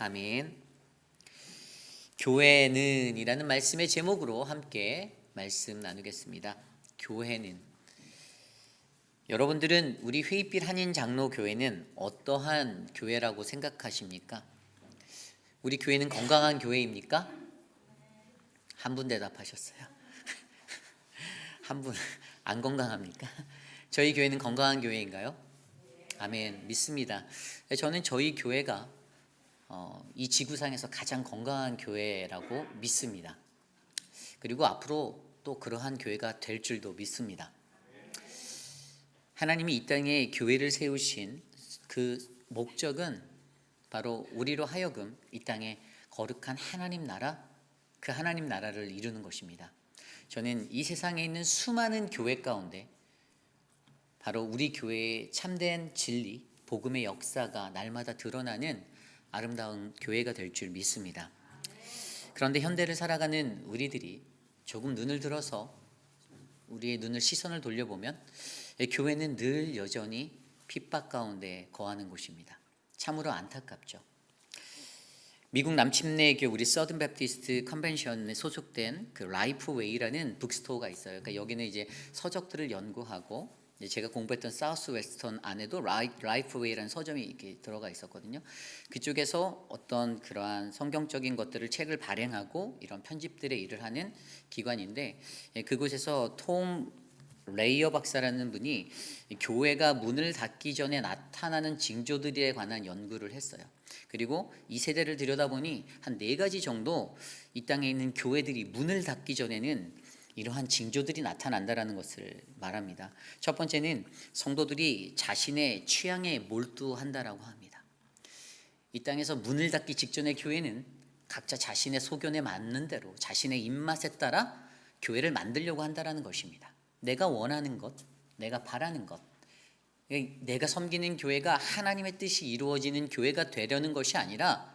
아멘. 교회는 이라는 말씀의 제목으로 함께 말씀 나누겠습니다. 교회는. 여러분들은 우리 회빛 한인 장로 교회는 어떠한 교회라고 생각하십니까? 우리 교회는 건강한 교회입니까? 한 분 대답하셨어요. 한 분 안 건강합니까? 저희 교회는 건강한 교회인가요? 아멘. 믿습니다. 저는 저희 교회가 이 지구상에서 가장 건강한 교회라고 믿습니다. 그리고 앞으로 또 그러한 교회가 될 줄도 믿습니다. 하나님이 이 땅에 교회를 세우신 그 목적은 바로 우리로 하여금 이 땅에 거룩한 하나님 나라, 그 하나님 나라를 이루는 것입니다. 저는 이 세상에 있는 수많은 교회 가운데 바로 우리 교회의 참된 진리, 복음의 역사가 날마다 드러나는 아름다운 교회가 될 줄 믿습니다. 그런데 현대를 살아가는 우리들이 조금 눈을 들어서 우리의 시선을 돌려보면 교회는 늘 여전히 핍박 가운데 거하는 곳입니다. 참으로 안타깝죠. 미국 남침내교 우리 서든 베프티스트 컨벤션에 소속된 그 라이프웨이라는 북스토어가 있어요. 그러니까 여기는 이제 서적들을 연구하고 제가 공부했던 사우스 웨스턴 안에도 라이프웨이라는 서점이 이렇게 들어가 있었거든요. 그쪽에서 어떤 그러한 성경적인 것들을 책을 발행하고 이런 편집들의 일을 하는 기관인데, 그곳에서 톰 레이어 박사라는 분이 교회가 문을 닫기 전에 나타나는 징조들에 관한 연구를 했어요. 그리고 이 세대를 들여다보니 한 4가지 정도 이 땅에 있는 교회들이 문을 닫기 전에는 이러한 징조들이 나타난다라는 것을 말합니다. 첫 번째는 성도들이 자신의 취향에 몰두한다라고 합니다. 이 땅에서 문을 닫기 직전의 교회는 각자 자신의 소견에 맞는 대로 자신의 입맛에 따라 교회를 만들려고 한다라는 것입니다. 내가 원하는 것, 내가 바라는 것, 내가 섬기는 교회가 하나님의 뜻이 이루어지는 교회가 되려는 것이 아니라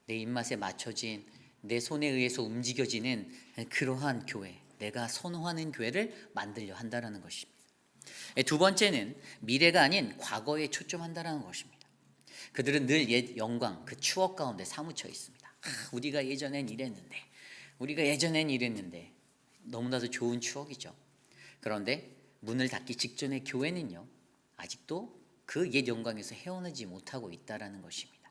내 입맛에 맞춰진, 내 손에 의해서 움직여지는 그러한 교회, 내가 선호하는 교회를 만들려 한다는 것입니다. 두 번째는 미래가 아닌 과거에 초점한다는 것입니다. 그들은 늘 옛 영광, 그 추억 가운데 사무쳐 있습니다. 우리가 예전엔 이랬는데 너무나도 좋은 추억이죠. 그런데 문을 닫기 직전의 교회는요, 아직도 그 옛 영광에서 헤어나지 못하고 있다는 것입니다.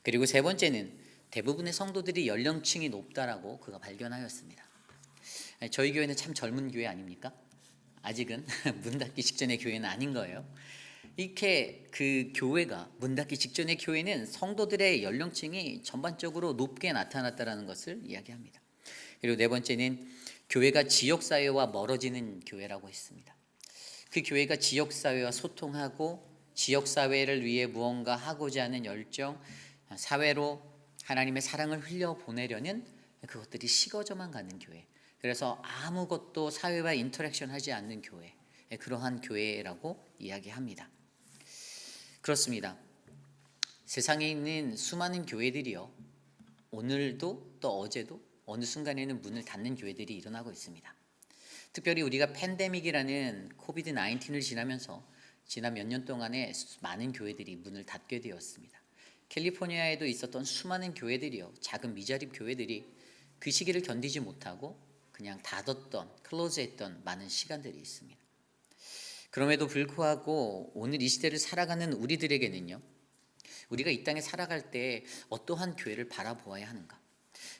그리고 세 번째는 대부분의 성도들이 연령층이 높다라고 그가 발견하였습니다. 저희 교회는 참 젊은 교회 아닙니까? 아직은 문 닫기 직전의 교회는 아닌 거예요. 이렇게 그 교회가 문 닫기 직전의 교회는 성도들의 연령층이 전반적으로 높게 나타났다는 것을 이야기합니다. 그리고 네 번째는 교회가 지역사회와 멀어지는 교회라고 했습니다. 그 교회가 지역사회와 소통하고 지역사회를 위해 무언가 하고자 하는 열정, 사회로 하나님의 사랑을 흘려보내려는 그것들이 식어져만 가는 교회, 그래서 아무것도 사회와 인터랙션 하지 않는 교회, 그러한 교회라고 이야기합니다. 그렇습니다. 세상에 있는 수많은 교회들이요, 오늘도 또 어제도 어느 순간에는 문을 닫는 교회들이 일어나고 있습니다. 특별히 우리가 팬데믹이라는 코비드 19을 지나면서 지난 몇 년 동안에 많은 교회들이 문을 닫게 되었습니다. 캘리포니아에도 있었던 수많은 교회들이요, 작은 미자립 교회들이 그 시기를 견디지 못하고 그냥 닫았던, 클로즈했던 많은 시간들이 있습니다. 그럼에도 불구하고 오늘 이 시대를 살아가는 우리들에게는요, 우리가 이 땅에 살아갈 때 어떠한 교회를 바라보아야 하는가?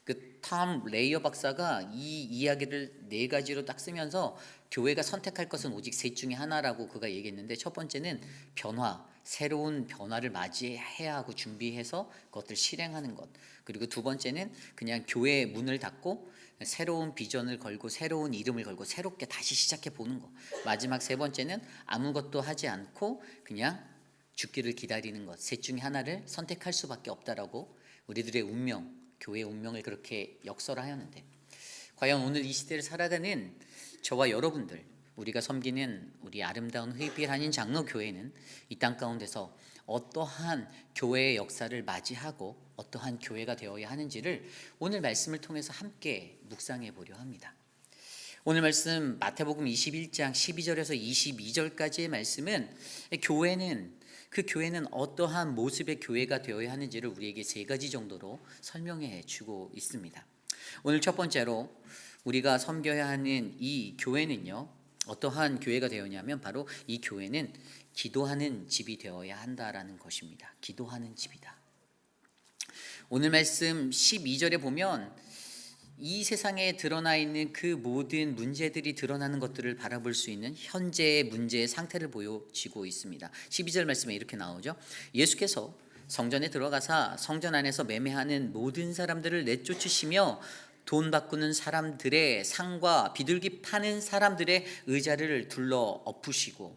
그 톰 레이어 박사가 이 이야기를 4가지로 딱 쓰면서 교회가 선택할 것은 오직 셋 중에 하나라고 그가 얘기했는데, 첫 번째는 변화, 새로운 변화를 맞이해야 하고 준비해서 그것들 실행하는 것. 그리고 두 번째는 그냥 교회의 문을 닫고 새로운 비전을 걸고 새로운 이름을 걸고 새롭게 다시 시작해 보는 것. 마지막 세 번째는 아무것도 하지 않고 그냥 죽기를 기다리는 것. 셋 중에 하나를 선택할 수밖에 없다라고 우리들의 운명, 교회의 운명을 그렇게 역설하였는데, 과연 오늘 이 시대를 살아가는 저와 여러분들, 우리가 섬기는 우리 아름다운 회빛 한인 장로 교회는 이 땅 가운데서 어떠한 교회의 역사를 맞이하고 어떠한 교회가 되어야 하는지를 오늘 말씀을 통해서 함께 묵상해 보려 합니다. 오늘 말씀 마태복음 21장 12절에서 22절까지의 말씀은 교회는 그 교회는 어떠한 모습의 교회가 되어야 하는지를 우리에게 세 가지 정도로 설명해 주고 있습니다. 오늘 첫 번째로 우리가 섬겨야 하는 이 교회는요, 어떠한 교회가 되었냐면 바로 이 교회는 기도하는 집이 되어야 한다라는 것입니다. 기도하는 집이다. 오늘 말씀 12절에 보면 이 세상에 드러나 있는 그 모든 문제들이 드러나는 것들을 바라볼 수 있는 현재의 문제의 상태를 보여지고 있습니다. 12절 말씀에 이렇게 나오죠. 예수께서 성전에 들어가사 성전 안에서 매매하는 모든 사람들을 내쫓으시며 돈 바꾸는 사람들의 상과 비둘기 파는 사람들의 의자를 둘러 엎으시고,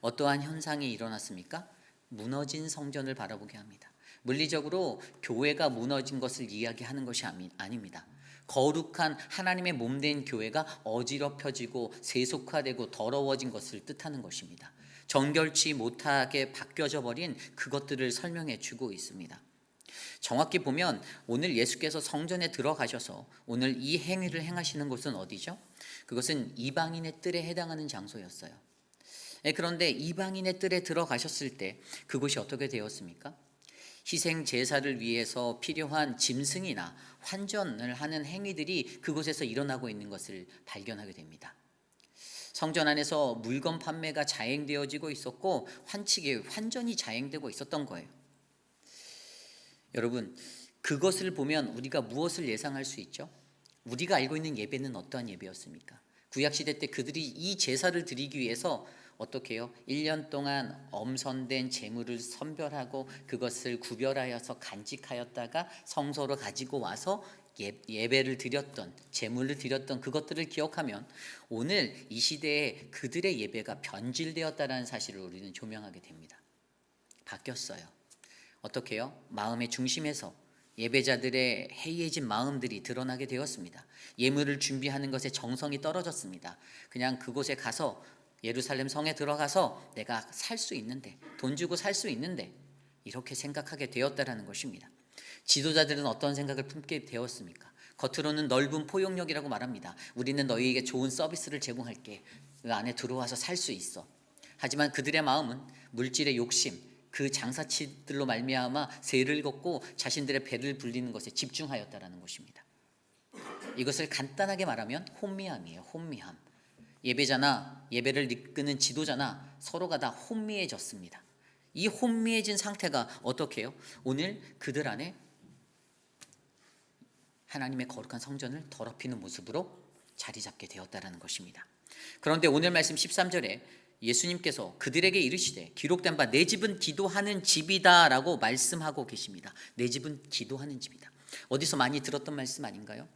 어떠한 현상이 일어났습니까? 무너진 성전을 바라보게 합니다. 물리적으로 교회가 무너진 것을 이야기하는 것이 아닙니다. 거룩한 하나님의 몸된 교회가 어지럽혀지고 세속화되고 더러워진 것을 뜻하는 것입니다. 정결치 못하게 바뀌어져 버린 그것들을 설명해 주고 있습니다. 정확히 보면 오늘 예수께서 성전에 들어가셔서 오늘 이 행위를 행하시는 곳은 어디죠? 그것은 이방인의 뜰에 해당하는 장소였어요. 그런데 이방인의 뜰에 들어가셨을 때 그곳이 어떻게 되었습니까? 희생 제사를 위해서 필요한 짐승이나 환전을 하는 행위들이 그곳에서 일어나고 있는 것을 발견하게 됩니다. 성전 안에서 물건 판매가 자행되어지고 있었고 환전이 자행되고 있었던 거예요. 여러분, 그것을 보면 우리가 무엇을 예상할 수 있죠? 우리가 알고 있는 예배는 어떠한 예배였습니까? 구약시대 때 그들이 이 제사를 드리기 위해서 어떻게 해요? 1년 동안 엄선된 제물을 선별하고 그것을 구별하여서 간직하였다가 성소로 가지고 와서 예배를 드렸던, 제물을 드렸던 그것들을 기억하면 오늘 이 시대에 그들의 예배가 변질되었다는 사실을 우리는 조명하게 됩니다. 바뀌었어요. 어떻게 해요? 마음의 중심에서 예배자들의 해이해진 마음들이 드러나게 되었습니다. 예물을 준비하는 것에 정성이 떨어졌습니다. 그냥 그곳에 가서 예루살렘 성에 들어가서 내가 살 수 있는데, 돈 주고 살 수 있는데, 이렇게 생각하게 되었다라는 것입니다. 지도자들은 어떤 생각을 품게 되었습니까? 겉으로는 넓은 포용력이라고 말합니다. 우리는 너희에게 좋은 서비스를 제공할게. 그 안에 들어와서 살 수 있어. 하지만 그들의 마음은 물질의 욕심, 그 장사치들로 말미암아 세를 걷고 자신들의 배를 불리는 것에 집중하였다라는 것입니다. 이것을 간단하게 말하면 혼미함이에요. 혼미함. 예배자나 예배를 이끄는 지도자나 서로가 다 혼미해졌습니다. 이 혼미해진 상태가 어떻게 해요? 오늘 그들 안에 하나님의 거룩한 성전을 더럽히는 모습으로 자리 잡게 되었다라는 것입니다. 그런데 오늘 말씀 13절에 예수님께서 그들에게 이르시되 기록된 바 내 집은 기도하는 집이다 라고 말씀하고 계십니다. 내 집은 기도하는 집이다. 어디서 많이 들었던 말씀 아닌가요?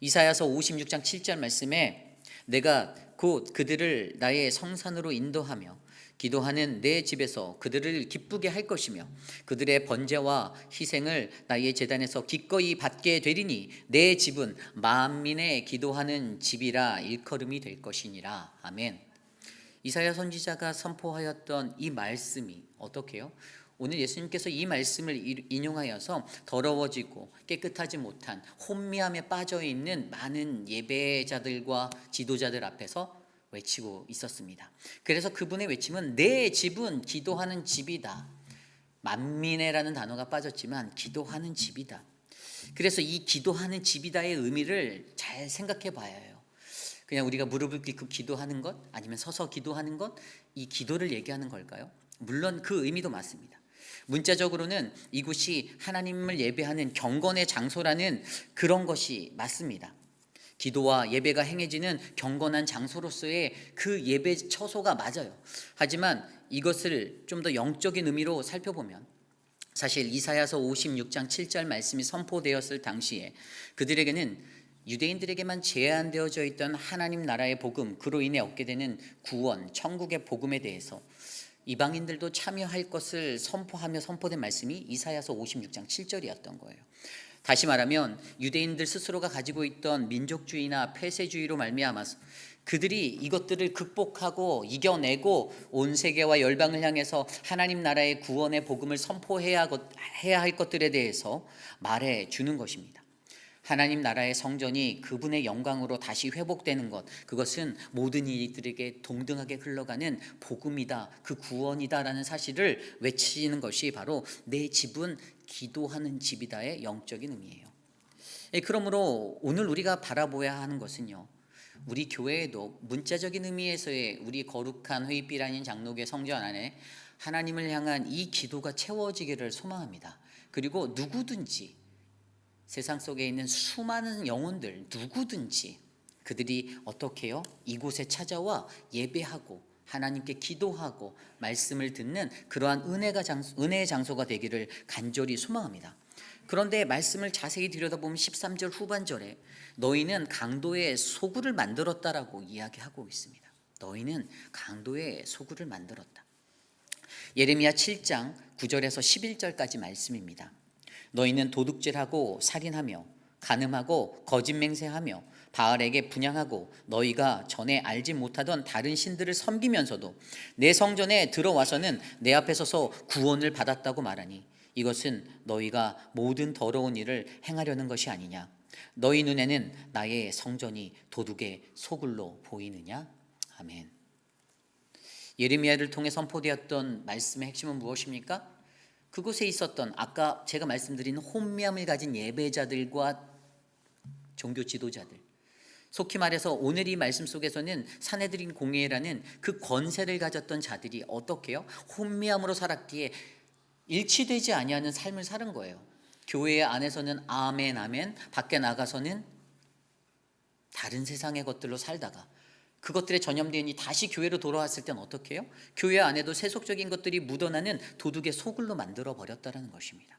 이사야서 56장 7절 말씀에 내가 곧 그들을 나의 성산으로 인도하며 기도하는 내 집에서 그들을 기쁘게 할 것이며 그들의 번제와 희생을 나의 제단에서 기꺼이 받게 되리니 내 집은 만민의 기도하는 집이라 일컬음이 될 것이니라. 아멘. 이사야 선지자가 선포하였던 이 말씀이 어떻게 해요? 오늘 예수님께서 이 말씀을 인용하여서 더러워지고 깨끗하지 못한 혼미함에 빠져있는 많은 예배자들과 지도자들 앞에서 외치고 있었습니다. 그래서 그분의 외침은 내 집은 기도하는 집이다. 만민의라는 단어가 빠졌지만 기도하는 집이다. 그래서 이 기도하는 집이다의 의미를 잘 생각해 봐야 해요. 그냥 우리가 무릎을 꿇고 기도하는 것, 아니면 서서 기도하는 것, 이 기도를 얘기하는 걸까요? 물론 그 의미도 맞습니다. 문자적으로는 이곳이 하나님을 예배하는 경건의 장소라는 그런 것이 맞습니다. 기도와 예배가 행해지는 경건한 장소로서의 그 예배 처소가 맞아요. 하지만 이것을 좀 더 영적인 의미로 살펴보면 사실 이사야서 56장 7절 말씀이 선포되었을 당시에 그들에게는 유대인들에게만 제한되어져 있던 하나님 나라의 복음, 그로 인해 얻게 되는 구원, 천국의 복음에 대해서 이방인들도 참여할 것을 선포하며 선포된 말씀이 이사야서 56장 7절이었던 거예요. 다시 말하면 유대인들 스스로가 가지고 있던 민족주의나 폐쇄주의로 말미암아서 그들이 이것들을 극복하고 이겨내고 온 세계와 열방을 향해서 하나님 나라의 구원의 복음을 선포해야 할 것들에 대해서 말해 주는 것입니다. 하나님 나라의 성전이 그분의 영광으로 다시 회복되는 것, 그것은 모든 이들에게 동등하게 흘러가는 복음이다, 그 구원이다라는 사실을 외치는 것이 바로 내 집은 기도하는 집이다의 영적인 의미예요. 그러므로 오늘 우리가 바라보아야 하는 것은요, 우리 교회에도 문자적인 의미에서의 우리 거룩한 회의빛 아닌 장로교회 성전 안에 하나님을 향한 이 기도가 채워지기를 소망합니다. 그리고 누구든지 세상 속에 있는 수많은 영혼들 누구든지 그들이 어떻게 해요? 이곳에 찾아와 예배하고 하나님께 기도하고 말씀을 듣는 그러한 은혜의 장소가 되기를 간절히 소망합니다. 그런데 말씀을 자세히 들여다보면 13절 후반절에 너희는 강도의 소굴을 만들었다라고 이야기하고 있습니다. 너희는 강도의 소굴을 만들었다. 예레미야 7장 9절에서 11절까지 말씀입니다. 너희는 도둑질하고 살인하며 간음하고 거짓 맹세하며 바알에게 분향하고 너희가 전에 알지 못하던 다른 신들을 섬기면서도 내 성전에 들어와서는 내 앞에 서서 구원을 받았다고 말하니 이것은 너희가 모든 더러운 일을 행하려는 것이 아니냐. 너희 눈에는 나의 성전이 도둑의 소굴로 보이느냐. 아멘. 예레미야를 통해 선포되었던 말씀의 핵심은 무엇입니까? 그곳에 있었던 아까 제가 말씀드린 혼미함을 가진 예배자들과 종교 지도자들, 속히 말해서 오늘 이 말씀 속에서는 산헤드린 공회라는 그 권세를 가졌던 자들이 어떻게 해요? 혼미함으로 살았기에 일치되지 아니하는 삶을 사는 거예요. 교회 안에서는 아멘 아멘, 밖에 나가서는 다른 세상의 것들로 살다가 그것들에 전염되니 다시 교회로 돌아왔을 땐 어떻게 해요? 교회 안에도 세속적인 것들이 묻어나는 도둑의 소굴로 만들어 버렸다는 것입니다.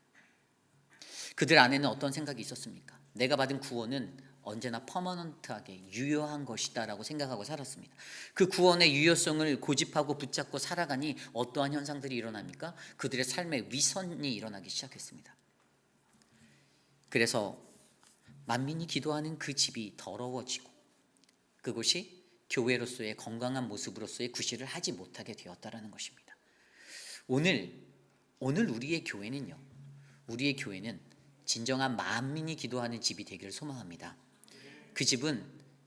그들 안에는 어떤 생각이 있었습니까? 내가 받은 구원은 언제나 퍼머넌트하게 유효한 것이다라고 생각하고 살았습니다. 그 구원의 유효성을 고집하고 붙잡고 살아가니 어떠한 현상들이 일어납니까? 그들의 삶에 위선이 일어나기 시작했습니다. 그래서 만민이 기도하는 그 집이 더러워지고 그곳이 교회로서의 건강한 모습으로서의 구실을 하지 못하게 되었다라는 것입니다. 오늘 우리의 교회는 진정한 만민이 기도하는 집이 되기를 소망합니다. 그 집은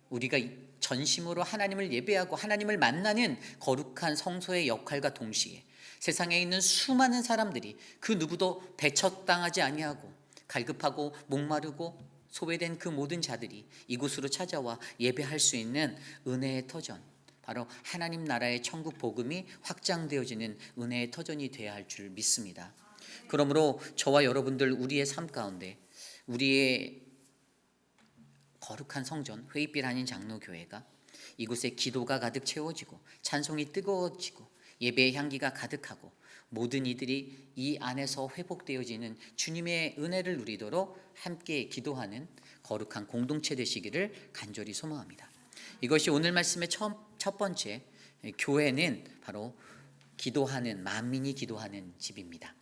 우리가 전심으로 하나님을 예배하고 하나님을 만나는 거룩한 성소의 역할과 동시에 세상에 있는 수많은 사람들이 그 누구도 배척당하지 아니하고 갈급하고 목마르고 소외된 그 모든 자들이 이곳으로 찾아와 예배할 수 있는 은혜의 터전, 바로 하나님 나라의 천국 복음이 확장되어지는 은혜의 터전이 되어야 할 줄 믿습니다. 그러므로 저와 여러분들 우리의 삶 가운데 우리의 거룩한 성전 회의빛 아닌 장로교회가 이곳에 기도가 가득 채워지고 찬송이 뜨거워지고 예배의 향기가 가득하고 모든 이들이 이 안에서 회복되어지는 주님의 은혜를 누리도록 함께 기도하는 거룩한 공동체 되시기를 간절히 소망합니다. 이것이 오늘 말씀의 첫 번째, 교회는 바로 기도하는, 만민이 기도하는 집입니다.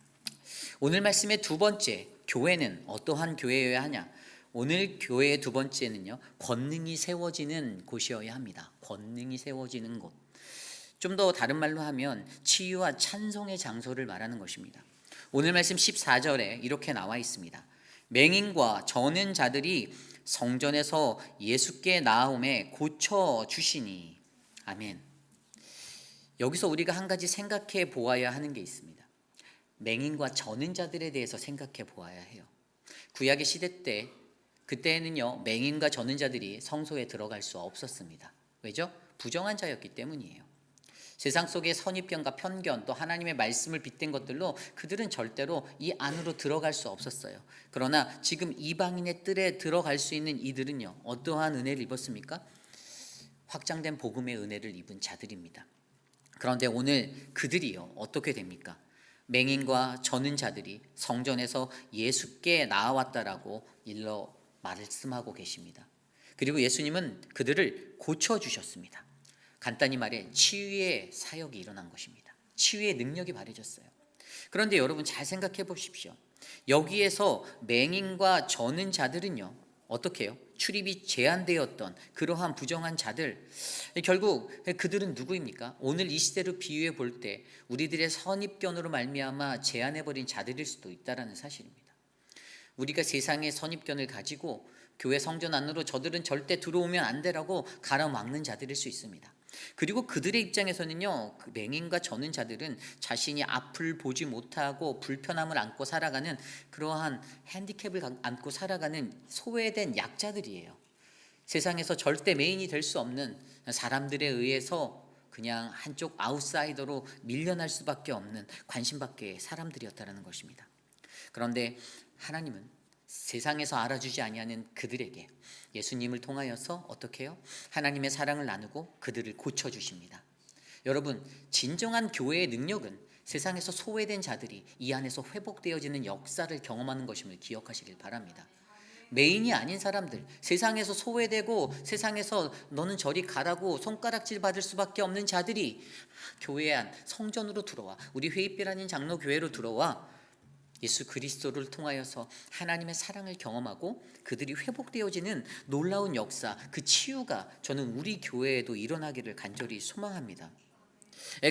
오늘 말씀의 두 번째, 교회는 어떠한 교회여야 하냐? 오늘 교회의 두 번째는요, 권능이 세워지는 곳이어야 합니다. 권능이 세워지는 곳. 좀 더 다른 말로 하면 치유와 찬송의 장소를 말하는 것입니다. 오늘 말씀 14절에 이렇게 나와 있습니다. 맹인과 저는 자들이 성전에서 예수께 나아오매 고쳐 주시니. 아멘. 여기서 우리가 한 가지 생각해 보아야 하는 게 있습니다. 맹인과 저는 자들에 대해서 생각해 보아야 해요. 구약의 시대 때 그때는요, 맹인과 저는 자들이 성소에 들어갈 수 없었습니다. 왜죠? 부정한 자였기 때문이에요. 세상 속의 선입견과 편견 또 하나님의 말씀을 빗댄 것들로 그들은 절대로 이 안으로 들어갈 수 없었어요. 그러나 지금 이방인의 뜰에 들어갈 수 있는 이들은요, 어떠한 은혜를 입었습니까? 확장된 복음의 은혜를 입은 자들입니다. 그런데 오늘 그들이요, 어떻게 됩니까? 맹인과 저는 자들이 성전에서 예수께 나아왔다라고 일러 말씀하고 계십니다. 그리고 예수님은 그들을 고쳐주셨습니다. 간단히 말해 치유의 사역이 일어난 것입니다. 치유의 능력이 발휘졌어요. 그런데 여러분 잘 생각해 보십시오. 여기에서 맹인과 저는 자들은요, 어떻게 해요? 출입이 제한되었던 그러한 부정한 자들, 결국 그들은 누구입니까? 오늘 이 시대로 비유해 볼 때 우리들의 선입견으로 말미암아 제한해버린 자들일 수도 있다는 사실입니다. 우리가 세상의 선입견을 가지고 교회 성전 안으로 저들은 절대 들어오면 안 되라고 가로막는 자들일 수 있습니다. 그리고 그들의 입장에서는요, 그 맹인과 저는 자들은 자신이 앞을 보지 못하고 불편함을 안고 살아가는 그러한 핸디캡을 안고 살아가는 소외된 약자들이에요. 세상에서 절대 메인이 될 수 없는 사람들에 의해서 그냥 한쪽 아웃사이더로 밀려날 수밖에 없는 관심밖에 사람들이었다는 것입니다. 그런데 하나님은 세상에서 알아주지 아니하는 그들에게 예수님을 통하여서 어떻게 해요? 하나님의 사랑을 나누고 그들을 고쳐주십니다. 여러분, 진정한 교회의 능력은 세상에서 소외된 자들이 이 안에서 회복되어지는 역사를 경험하는 것임을 기억하시길 바랍니다. 메인이 아닌 사람들, 세상에서 소외되고 세상에서 너는 저리 가라고 손가락질 받을 수밖에 없는 자들이 교회 안 성전으로 들어와, 우리 회의빛 아닌 장로교회로 들어와 예수 그리스도를 통하여서 하나님의 사랑을 경험하고 그들이 회복되어지는 놀라운 역사, 그 치유가 저는 우리 교회에도 일어나기를 간절히 소망합니다.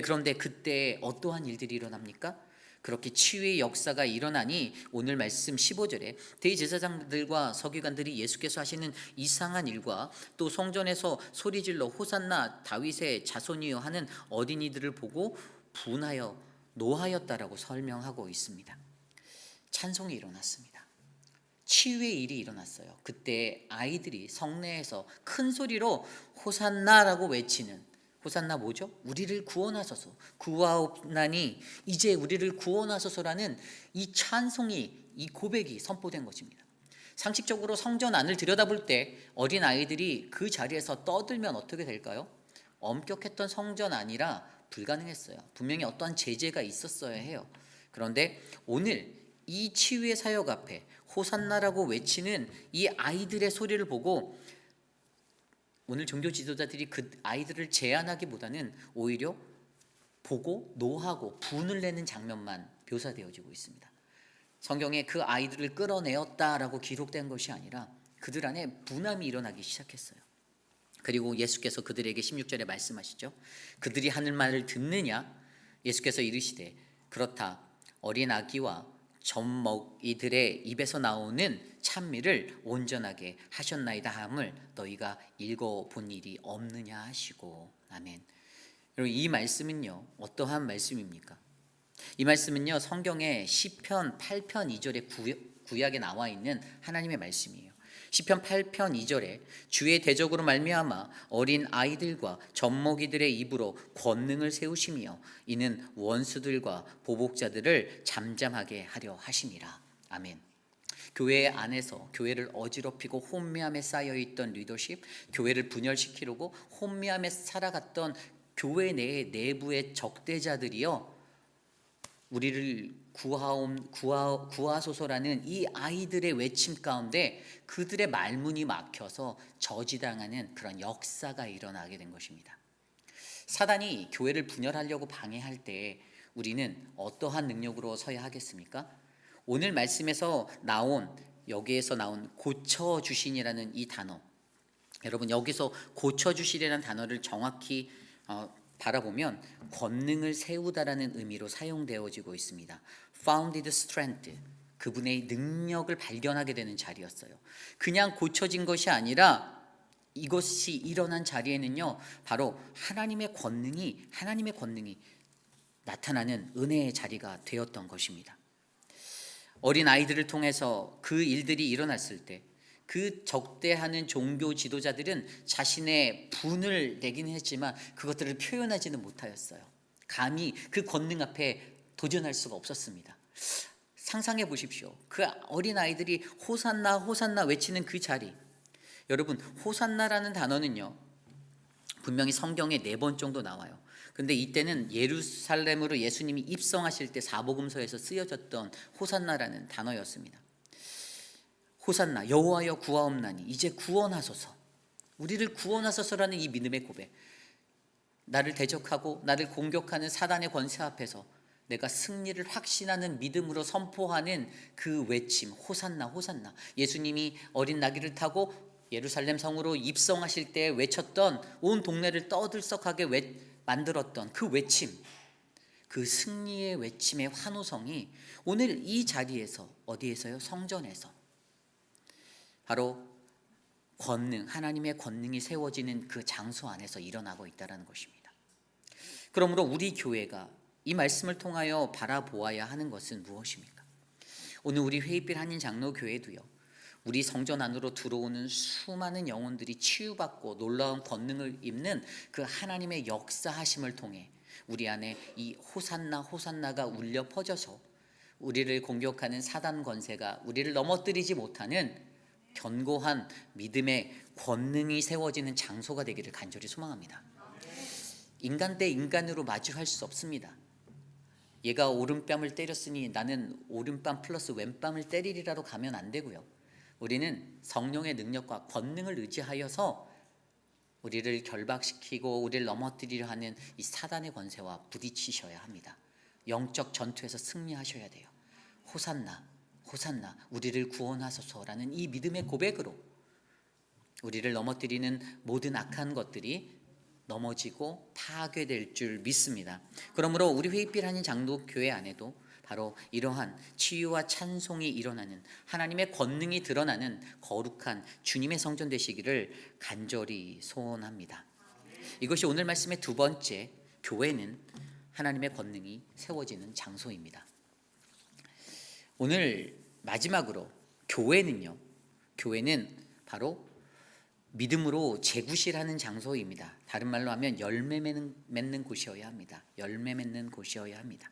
그런데 그때 어떠한 일들이 일어납니까? 그렇게 치유의 역사가 일어나니 오늘 말씀 15절에 대제사장들과 서기관들이 예수께서 하시는 이상한 일과 또 성전에서 소리질러 호산나 다윗의 자손이여 하는 어린이들을 보고 분하여 노하였다라고 설명하고 있습니다. 찬송이 일어났습니다. 치유의 일이 일어났어요. 그때 아이들이 성내에서 큰 소리로 호산나라고 외치는, 호산나 뭐죠? 우리를 구원하소서, 구하옵나니 이제 우리를 구원하소서라는 이 찬송이, 이 고백이 선포된 것입니다. 상식적으로 성전 안을 들여다볼 때 어린 아이들이 그 자리에서 떠들면 어떻게 될까요? 엄격했던 성전 안이라 불가능했어요. 분명히 어떠한 제재가 있었어야 해요. 그런데 오늘 이 치유의 사역 앞에 호산나라고 외치는 이 아이들의 소리를 보고 오늘 종교 지도자들이 그 아이들을 제한하기보다는 오히려 보고 노하고 분을 내는 장면만 묘사되어지고 있습니다. 성경에 그 아이들을 끌어내었다라고 기록된 것이 아니라 그들 안에 분함이 일어나기 시작했어요. 그리고 예수께서 그들에게 16절에 말씀하시죠. 그들이 하는 말을 듣느냐? 예수께서 이르시되 그렇다. 어린 아기와 젖먹이들의 입에서 나오는 찬미를 온전하게 하셨나이다 함을 너희가 읽어본 일이 없느냐 하시고. 아멘. 여러분, 이 말씀은요 어떠한 말씀입니까? 이 말씀은요 성경의 시편 8편 2절에 구약에 나와 있는 하나님의 말씀이에요. 시편 8편 2절에 주의 대적으로 말미암아 어린 아이들과 젖먹이들의 입으로 권능을 세우시며 이는 원수들과 보복자들을 잠잠하게 하려 하심이라. 아멘. 교회 안에서 교회를 어지럽히고 혼미함에 쌓여있던 리더십, 교회를 분열시키려고 혼미함에 살아갔던 교회 내부의 적대자들이요 우리를 구하소서라는 이 아이들의 외침 가운데 그들의 말문이 막혀서 저지당하는 그런 역사가 일어나게 된 것입니다. 사단이 교회를 분열하려고 방해할 때 우리는 어떠한 능력으로 서야 하겠습니까? 오늘 말씀에서 여기에서 나온 고쳐주신이라는 이 단어, 여러분 여기서 고쳐주시라는 단어를 정확히 바라보면 권능을 세우다라는 의미로 사용되어지고 있습니다. Founded strength, 그분의 능력을 발견하게 되는 자리였어요. 그냥 고쳐진 것이 아니라 이것이 일어난 자리에는요 바로 하나님의 권능이 나타나는 은혜의 자리가 되었던 것입니다. 어린 아이들을 통해서 그 일들이 일어났을 때 그 적대하는 종교 지도자들은 자신의 분을 내긴 했지만 그것들을 표현하지는 못하였어요. 감히 그 권능 앞에 도전할 수가 없었습니다. 상상해 보십시오. 그 어린 아이들이 호산나 호산나 외치는 그 자리. 여러분, 호산나라는 단어는요 분명히 성경에 4번 정도 나와요. 근데 이때는 예루살렘으로 예수님이 입성하실 때 사복음서에서 쓰여졌던 호산나라는 단어였습니다. 호산나, 여호와여 구하옵나니 이제 구원하소서, 우리를 구원하소서라는 이 믿음의 고백, 나를 대적하고 나를 공격하는 사단의 권세 앞에서 내가 승리를 확신하는 믿음으로 선포하는 그 외침, 호산나 호산나. 예수님이 어린 나귀를 타고 예루살렘 성으로 입성하실 때 외쳤던, 온 동네를 떠들썩하게 만들었던 그 외침, 그 승리의 외침의 환호성이 오늘 이 자리에서, 어디에서요? 성전에서 바로 권능, 하나님의 권능이 세워지는 그 장소 안에서 일어나고 있다는 것입니다. 그러므로 우리 교회가 이 말씀을 통하여 바라보아야 하는 것은 무엇입니까? 오늘 우리 회의빛 한인 장로교회도요, 우리 성전 안으로 들어오는 수많은 영혼들이 치유받고 놀라운 권능을 입는 그 하나님의 역사하심을 통해 우리 안에 이 호산나 호산나가 울려 퍼져서 우리를 공격하는 사단 권세가 우리를 넘어뜨리지 못하는 견고한 믿음의 권능이 세워지는 장소가 되기를 간절히 소망합니다. 인간 대 인간으로 마주할 수 없습니다. 얘가 오른뺨을 때렸으니 나는 오른뺨 플러스 왼뺨을 때리리라로 가면 안 되고요. 우리는 성령의 능력과 권능을 의지하여서 우리를 결박시키고 우리를 넘어뜨리려 하는 이 사단의 권세와 부딪히셔야 합니다. 영적 전투에서 승리하셔야 돼요. 호산나, 호산나, 우리를 구원하소서라는 이 믿음의 고백으로 우리를 넘어뜨리는 모든 악한 것들이 넘어지고 파괴될 줄 믿습니다. 그러므로 우리 회의빛 한인 장로교회 안에도 바로 이러한 치유와 찬송이 일어나는, 하나님의 권능이 드러나는 거룩한 주님의 성전 되시기를 간절히 소원합니다. 이것이 오늘 말씀의 두 번째, 교회는 하나님의 권능이 세워지는 장소입니다. 오늘 마지막으로 교회는 바로 믿음으로 재구실하는 장소입니다. 다른 말로 하면 열매 맺는 곳이어야 합니다. 열매 맺는 곳이어야 합니다.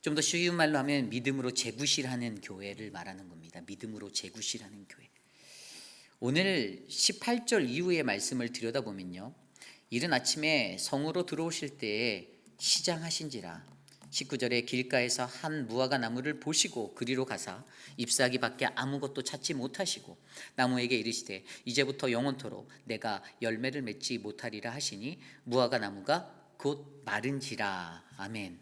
좀 더 쉬운 말로 하면 믿음으로 재구실하는 교회를 말하는 겁니다. 믿음으로 재구실하는 교회. 오늘 18절 이후의 말씀을 들여다보면요, 이른 아침에 성으로 들어오실 때에 시장하신지라 19절에 길가에서 한 무화과 나무를 보시고 그리로 가사 잎사귀 밖에 아무것도 찾지 못하시고 나무에게 이르시되 이제부터 영원토록 내가 열매를 맺지 못하리라 하시니 무화과 나무가 곧 마른지라. 아멘.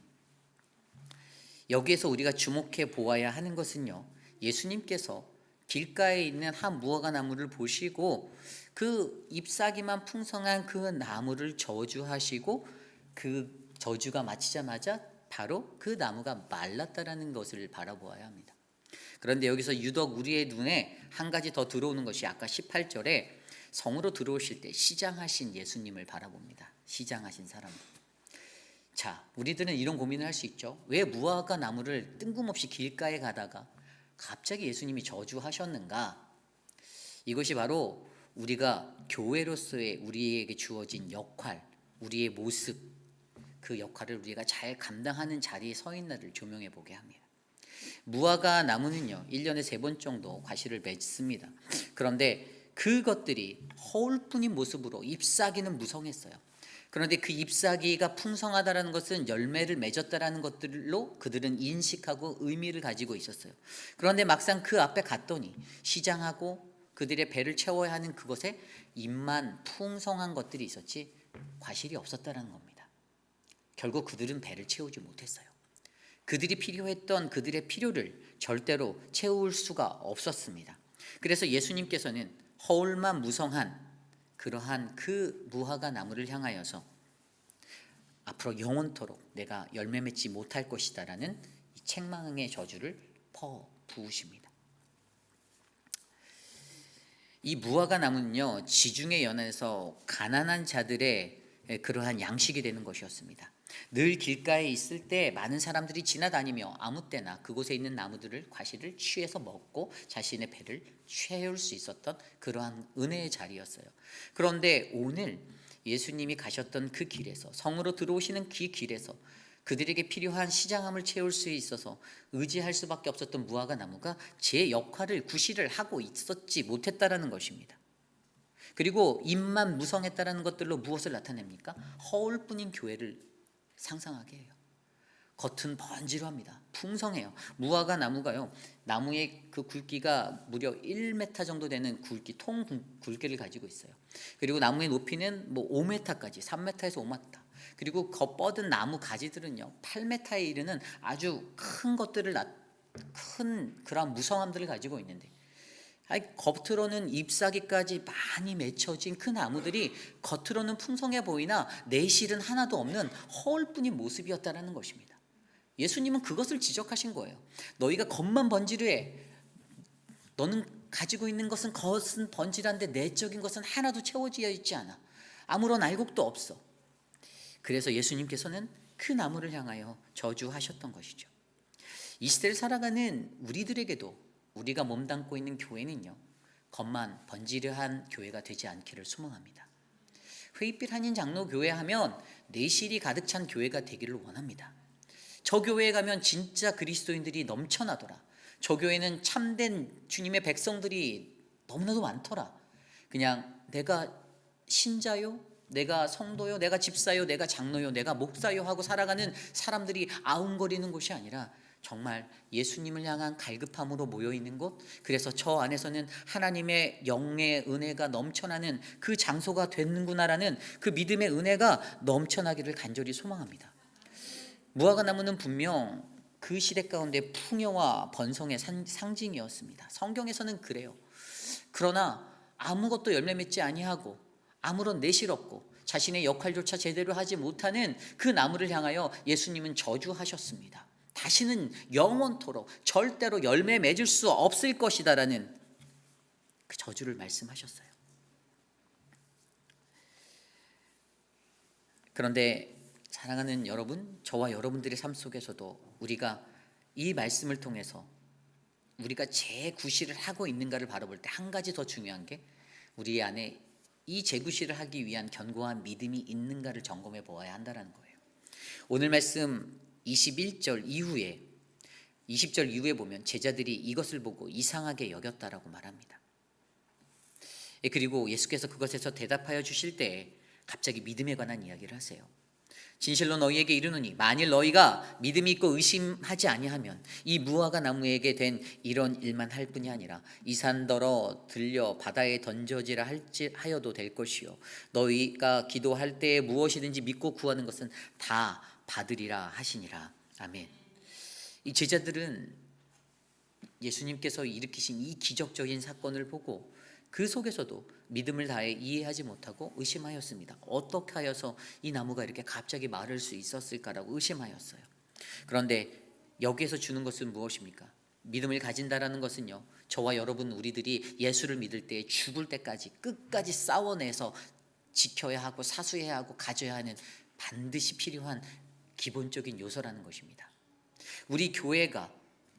여기에서 우리가 주목해 보아야 하는 것은요, 예수님께서 길가에 있는 한 무화과 나무를 보시고 그 잎사귀만 풍성한 그 나무를 저주하시고 그 저주가 마치자마자 바로 그 나무가 말랐다라는 것을 바라보아야 합니다. 그런데 여기서 유독 우리의 눈에 한 가지 더 들어오는 것이 아까 18절에 성으로 들어오실 때 시장하신 예수님을 바라봅니다. 시장하신 사람들. 자, 우리들은 이런 고민을 할 수 있죠. 왜 무화과 나무를 뜬금없이 길가에 가다가 갑자기 예수님이 저주하셨는가? 이것이 바로 우리가 교회로서의 우리에게 주어진 역할, 우리의 모습, 그 역할을 우리가 잘 감당하는 자리에 서 있나를 조명해 보게 합니다. 무화과 나무는요, 1년에 3번 정도 과실을 맺습니다. 그런데 그것들이 허울뿐인 모습으로 잎사귀는 무성했어요. 그런데 그 잎사귀가 풍성하다라는 것은 열매를 맺었다라는 것들로 그들은 인식하고 의미를 가지고 있었어요. 그런데 막상 그 앞에 갔더니 시장하고 그들의 배를 채워야 하는 그곳에 잎만 풍성한 것들이 있었지 과실이 없었다라는 겁니다. 결국 그들은 배를 채우지 못했어요. 그들이 필요했던 그들의 필요를 절대로 채울 수가 없었습니다. 그래서 예수님께서는 허울만 무성한 그러한 그 무화과 나무를 향하여서 앞으로 영원토록 내가 열매 맺지 못할 것이다 라는 책망의 저주를 부으십니다. 이 무화과 나무는요, 지중해 연안에서 가난한 자들의 그러한 양식이 되는 것이었습니다. 늘 길가에 있을 때 많은 사람들이 지나다니며 아무 때나 그곳에 있는 나무들을 과실을 취해서 먹고 자신의 배를 채울 수 있었던 그러한 은혜의 자리였어요. 그런데 오늘 예수님이 가셨던 그 길에서, 성으로 들어오시는 그 길에서 그들에게 필요한 시장함을 채울 수 있어서 의지할 수밖에 없었던 무화과 나무가 제 역할을 구실을 하고 있었지 못했다라는 것입니다. 그리고 잎만 무성했다라는 것들로 무엇을 나타냅니까? 허울뿐인 교회를 상상하게 해요. 겉은 번지르합니다. 풍성해요. 무화과 나무가요, 나무의 그 굵기가 무려 1m 정도 되는 굵기, 통 굵기를 가지고 있어요. 그리고 나무의 높이는 5m까지, 3m에서 5m. 그리고 뻗은 나무 가지들은요, 8m에 이르는 아주 큰 것들을, 큰 그런 무성함들을 가지고 있는데, 겉으로는 잎사귀까지 많이 맺혀진 그 나무들이 겉으로는 풍성해 보이나 내실은 하나도 없는 허울뿐인 모습이었다는 것입니다. 예수님은 그것을 지적하신 거예요. 너희가 겉만 번지르해. 너는 가지고 있는 것은 겉은 번질한데 내적인 것은 하나도 채워지어 있지 않아. 아무런 알곡도 없어. 그래서 예수님께서는 그 나무를 향하여 저주하셨던 것이죠. 이 시대를 살아가는 우리들에게도 우리가 몸담고 있는 교회는요, 겉만 번지르한 교회가 되지 않기를 소망합니다. 회의빛 한인 장로 교회 하면 내실이 가득 찬 교회가 되기를 원합니다. 저 교회에 가면 진짜 그리스도인들이 넘쳐나더라. 저 교회는 참된 주님의 백성들이 너무나도 많더라. 그냥 내가 신자요, 내가 성도요, 내가 집사요, 내가 장로요, 내가 목사요 하고 살아가는 사람들이 아웅거리는 곳이 아니라 정말 예수님을 향한 갈급함으로 모여있는 곳, 그래서 저 안에서는 하나님의 영의 은혜가 넘쳐나는 그 장소가 되는구나라는 그 믿음의 은혜가 넘쳐나기를 간절히 소망합니다. 무화과 나무는 분명 그 시대 가운데 풍요와 번성의 상징이었습니다. 성경에서는 그래요. 그러나 아무것도 열매 맺지 아니하고 아무런 내실 없고 자신의 역할조차 제대로 하지 못하는 그 나무를 향하여 예수님은 저주하셨습니다. 다시는 영원토록 절대로 열매 맺을 수 없을 것이다라는 그 저주를 말씀하셨어요. 그런데 사랑하는 여러분, 저와 여러분들의 삶 속에서도 우리가 이 말씀을 통해서 우리가 재구실을 하고 있는가를 바라볼 때 한 가지 더 중요한 게 우리 안에 이 재구실을 하기 위한 견고한 믿음이 있는가를 점검해 보아야 한다는 거예요. 오늘 말씀 21절 이후에 20절 이후에 보면 제자들이 이것을 보고 이상하게 여겼다라고 말합니다. 그리고 예수께서 그것에서 대답하여 주실 때 갑자기 믿음에 관한 이야기를 하세요. 진실로 너희에게 이르노니 만일 너희가 믿음이 있고 의심하지 아니하면 이 무화과 나무에게 된 이런 일만 할 뿐이 아니라 이 산더러 들려 바다에 던져지라 하여도 될 것이요 너희가 기도할 때에 무엇이든지 믿고 구하는 것은 다 받으리라 하시니라. 아멘. 이 제자들은 예수님께서 일으키신 이 기적적인 사건을 보고 그 속에서도 믿음을 다해 이해하지 못하고 의심하였습니다. 어떻게 하여서 이 나무가 이렇게 갑자기 마를 수 있었을까라고 의심하였어요. 그런데 여기에서 주는 것은 무엇입니까? 믿음을 가진다라는 것은요, 저와 여러분 우리들이 예수를 믿을 때 죽을 때까지 끝까지 싸워내서 지켜야 하고 사수해야 하고 가져야 하는 반드시 필요한 기본적인 요소라는 것입니다. 우리 교회가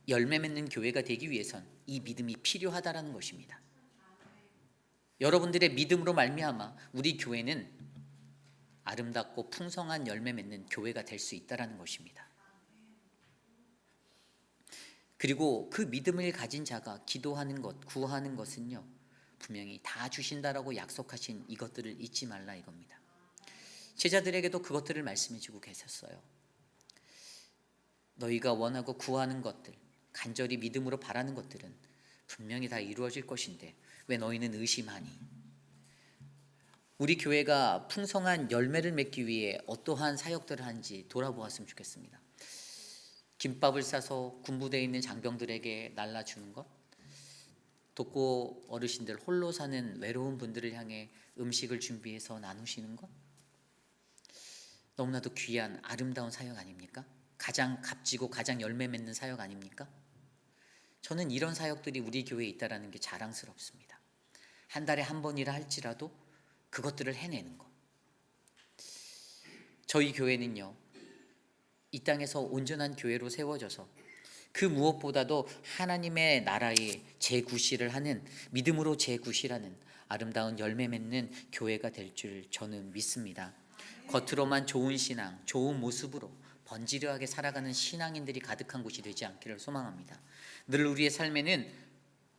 열매 맺는 교회가 되기 위해선 이 믿음이 필요하다라는 것입니다. 여러분들의 믿음으로 말미암아 우리 교회는 아름답고 풍성한 열매 맺는 교회가 될 수 있다라는 것입니다. 그리고 그 믿음을 가진 자가 기도하는 것, 구하는 것은요, 분명히 다 주신다라고 약속하신 이것들을 잊지 말라 이겁니다. 제자들에게도 그것들을 말씀해 주고 계셨어요. 너희가 원하고 구하는 것들, 간절히 믿음으로 바라는 것들은 분명히 다 이루어질 것인데 왜 너희는 의심하니? 우리 교회가 풍성한 열매를 맺기 위해 어떠한 사역들을 하는지 돌아보았으면 좋겠습니다. 김밥을 싸서 군부대에 있는 장병들에게 날라주는 것, 독고 어르신들 홀로 사는 외로운 분들을 향해 음식을 준비해서 나누시는 것, 너무나도 귀한 아름다운 사역 아닙니까? 가장 값지고 가장 열매 맺는 사역 아닙니까? 저는 이런 사역들이 우리 교회에 있다는 게 자랑스럽습니다. 한 달에 한 번이라 할지라도 그것들을 해내는 것. 저희 교회는요, 이 땅에서 온전한 교회로 세워져서 그 무엇보다도 하나님의 나라의 재구실을 하는, 믿음으로 재구실하는 아름다운 열매 맺는 교회가 될 줄 저는 믿습니다. 겉으로만 좋은 신앙, 좋은 모습으로 번지르하게 살아가는 신앙인들이 가득한 곳이 되지 않기를 소망합니다. 늘 우리의 삶에는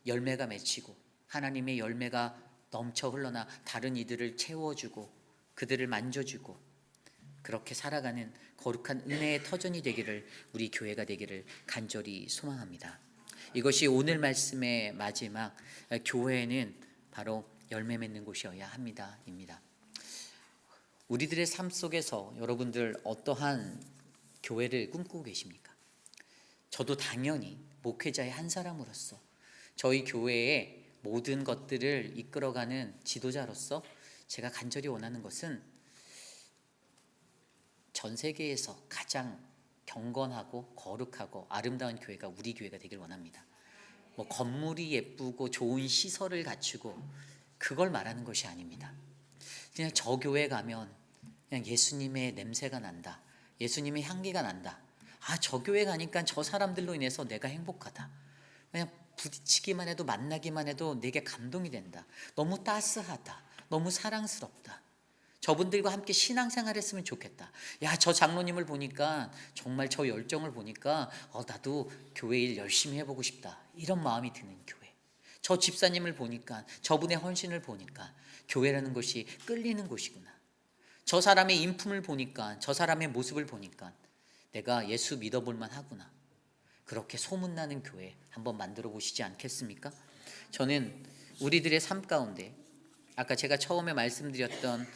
열매가 맺히고 하나님의 열매가 넘쳐 흘러나 다른 이들을 채워주고 그들을 만져주고 그렇게 살아가는 거룩한 은혜의 터전이 되기를, 우리 교회가 되기를 간절히 소망합니다. 이것이 오늘 말씀의 마지막, 교회는 바로 열매 맺는 곳이어야 합니다입니다. 우리들의 삶 속에서 여러분들 어떠한 교회를 꿈꾸고 계십니까? 저도 당연히 목회자의 한 사람으로서 저희 교회의 모든 것들을 이끌어가는 지도자로서 제가 간절히 원하는 것은 전 세계에서 가장 경건하고 거룩하고 아름다운 교회가 우리 교회가 되길 원합니다. 뭐 건물이 예쁘고 좋은 시설을 갖추고 그걸 말하는 것이 아닙니다. 그냥 저 교회 가면 그냥 예수님의 냄새가 난다, 예수님의 향기가 난다. 아, 저 교회 가니까 저 사람들로 인해서 내가 행복하다. 그냥 부딪히기만 해도, 만나기만 해도 내게 감동이 된다. 너무 따스하다, 너무 사랑스럽다. 저분들과 함께 신앙생활 했으면 좋겠다. 야, 저 장로님을 보니까, 정말 저 열정을 보니까 나도 교회 일 열심히 해보고 싶다, 이런 마음이 드는 교회. 저 집사님을 보니까, 저분의 헌신을 보니까 교회라는 것이 끌리는 곳이구나. 저 사람의 인품을 보니까, 저 사람의 모습을 보니까 내가 예수 믿어볼만 하구나. 그렇게 소문나는 교회 한번 만들어 보시지 않겠습니까? 저는 우리들의 삶 가운데 아까 제가 처음에 말씀드렸던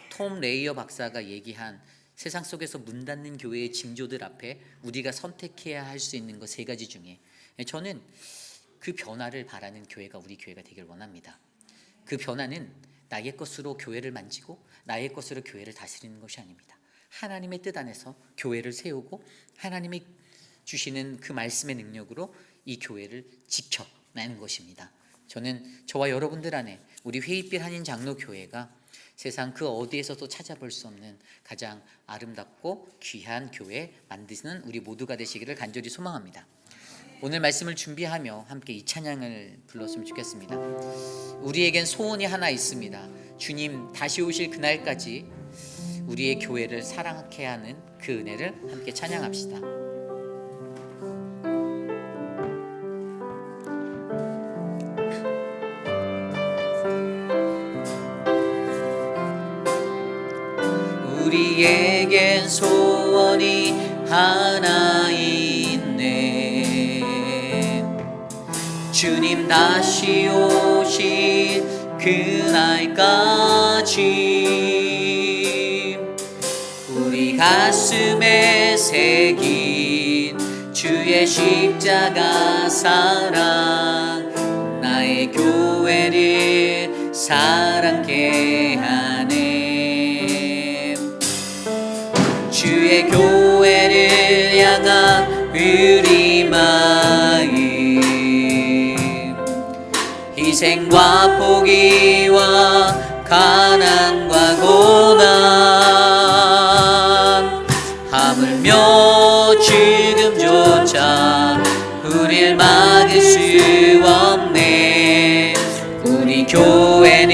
톰 레이어 박사가 얘기한 세상 속에서 문 닫는 교회의 징조들 앞에 우리가 선택해야 할 수 있는 것 3가지 중에 저는 그 변화를 바라는 교회가 우리 교회가 되길 원합니다. 그 변화는 나의 것으로 교회를 만지고 나의 것으로 교회를 다스리는 것이 아닙니다. 하나님의 뜻 안에서 교회를 세우고 하나님이 주시는 그 말씀의 능력으로 이 교회를 지켜내는 것입니다. 저는 저와 여러분들 안에 우리 회의빛 한인 장로교회가 세상 그 어디에서도 찾아볼 수 없는 가장 아름답고 귀한 교회 만드는 우리 모두가 되시기를 간절히 소망합니다. 오늘 말씀을 준비하며 함께 이 찬양을 불렀으면 좋겠습니다. 우리에겐 소원이 하나 있습니다. 주님 다시 오실 그날까지 우리의 교회를 사랑하게 하는 그 은혜를 함께 찬양합시다. 우리에겐 소원이 하나 있네. 주님 다시 오실 그날까지 우리 가슴에 새긴 주의 십자가 사랑 나의 교회를 사랑케 하네. 주의 교회를 향한 우리 마음 희생과 포기와 가난과 고난 하물며 지금조차 우릴 막을 수 없네. 우리 교회는